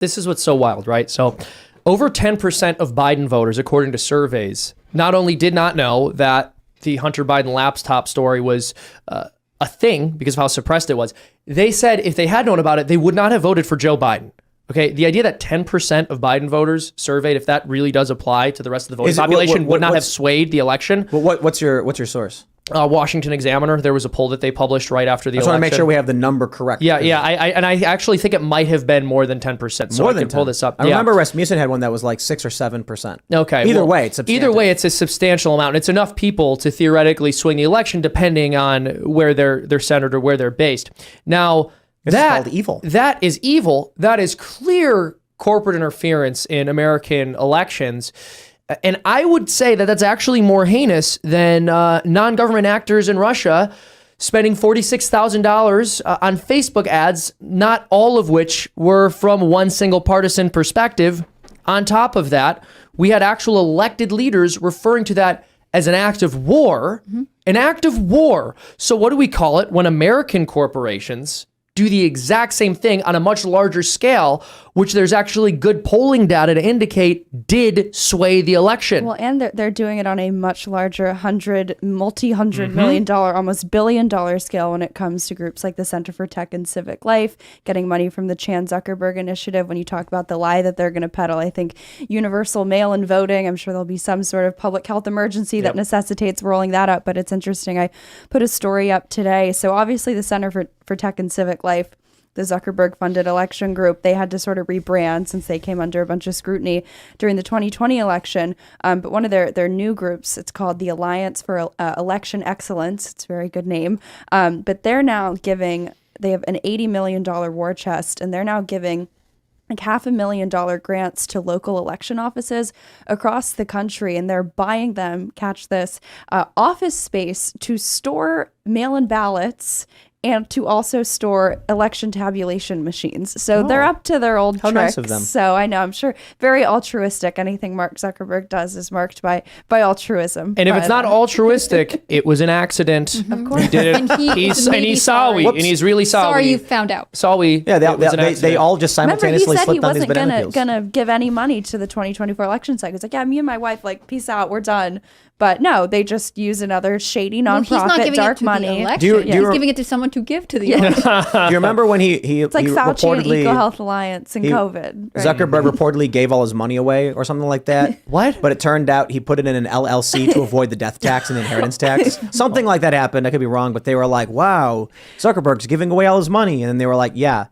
This is what's so wild, right? So over 10% of Biden voters, according to surveys, not only did not know that the Hunter Biden laptop story was a thing because of how suppressed it was, they said if they had known about it, they would not have voted for Joe Biden. Okay, the idea that 10% of Biden voters surveyed, if that really does apply to the rest of the voting population, would not have swayed the election. What's your source? Washington Examiner. There was a poll that they published right after the election. I just want to make sure we have the number correct. Yeah. I actually think it might have been more than 10%. So I can pull this up. I remember Rasmussen had one that was like 6 or 7%. Okay. Either way, it's substantial. Either way, it's a substantial amount. It's enough people to theoretically swing the election, depending on where they're centered or where they're based. Now, that's called evil. That is evil. That is clear corporate interference in American elections. And I would say that that's actually more heinous than non-government actors in Russia spending $46,000 on Facebook ads, not all of which were from one single partisan perspective. On top of that, we had actual elected leaders referring to that as an act of war, an act of war. So what do we call it when American corporations do the exact same thing on a much larger scale, which there's actually good polling data to indicate did sway the election? Well, and they're doing it on a much larger multi-hundred million dollar, almost $1 billion scale when it comes to groups like the Center for Tech and Civic Life, getting money from the Chan Zuckerberg Initiative. When you talk about the lie that they're going to peddle, I think universal mail-in voting, I'm sure there'll be some sort of public health emergency that necessitates rolling that up. But it's interesting. I put a story up today. So obviously the Center for Tech and Civic Life, the Zuckerberg-funded election group, they had to sort of rebrand since they came under a bunch of scrutiny during the 2020 election. But one of their new groups, it's called the Alliance for Election Excellence. It's a very good name. But they're now they have an $80 million war chest, and they're now giving like $500,000 grants to local election offices across the country. And they're buying them, catch this, office space to store mail-in ballots and to also store election tabulation machines. So they're up to their old tricks. Nice of them. So I know, I'm sure, very altruistic. Anything Mark Zuckerberg does is marked by altruism. And if it's not altruistic, it was an accident. Of course. He did it. And he's really sorry. And he's really sorry. Sorry you found out. Sorry. Yeah, they all just simultaneously Remember, he slipped on these said he banana wasn't peels. gonna give any money to the 2024 election cycle. He's like, yeah, me and my wife, like, peace out, we're done. But no, they just use another shady Well, he's not nonprofit giving dark it to money. the election. Do you He's giving it to someone to give to the election. Do you remember when he It's like he Fauci and reportedly EcoHealth Alliance and COVID. Right? Zuckerberg reportedly gave all his money away or something like that? What? But it turned out he put it in an LLC to avoid the death tax and inheritance tax. Something like that happened. I could be wrong, but they were like, "Wow, Zuckerberg's giving away all his money," and then they were like, "Yeah."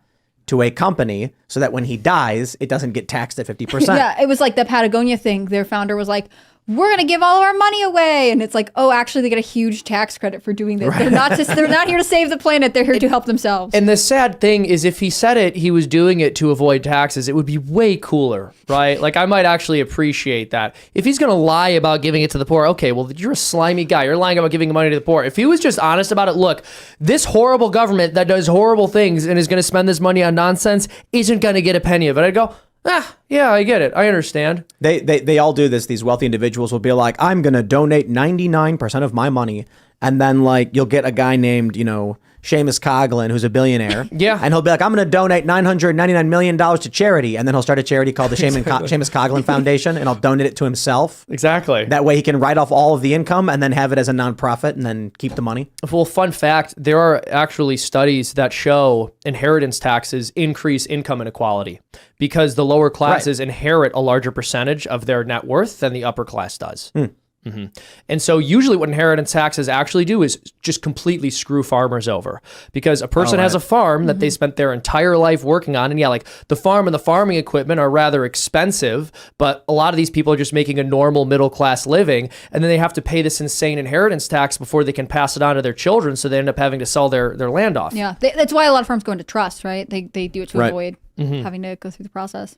To a company so that when he dies, it doesn't get taxed at 50%. Yeah, it was like the Patagonia thing. Their founder was like, we're going to give all of our money away. And it's like, oh, actually, they get a huge tax credit for doing this. Right. They're not here to save the planet. They're here to help themselves. And the sad thing is, if he said he was doing it to avoid taxes, it would be way cooler, right? Like, I might actually appreciate that. If he's going to lie about giving it to the poor, okay, well, you're a slimy guy. You're lying about giving money to the poor. If he was just honest about it, look, this horrible government that does horrible things and is going to spend this money on nonsense isn't going to get a penny of it. I'd go, yeah, I get it. I understand. They all do this. These wealthy individuals will be like, I'm going to donate 99% of my money. And then, like, you'll get a guy named, Seamus Coughlin, who's a billionaire. Yeah. And he'll be like, I'm going to donate $999 million to charity. And then he'll start a charity called the Seamus Coughlin Foundation, and I'll donate it to himself. Exactly. That way he can write off all of the income and then have it as a nonprofit and then keep the money. Well, fun fact, there are actually studies that show inheritance taxes increase income inequality because the lower classes inherit a larger percentage of their net worth than the upper class does. Mm-hmm. And so usually what inheritance taxes actually do is just completely screw farmers over, because a person has a farm that they spent their entire life working on. And like the farm and the farming equipment are rather expensive, but a lot of these people are just making a normal middle class living. And then they have to pay this insane inheritance tax before they can pass it on to their children. So they end up having to sell their land off. Yeah, that's why a lot of farms go into trust, right? They do it to avoid having to go through the process.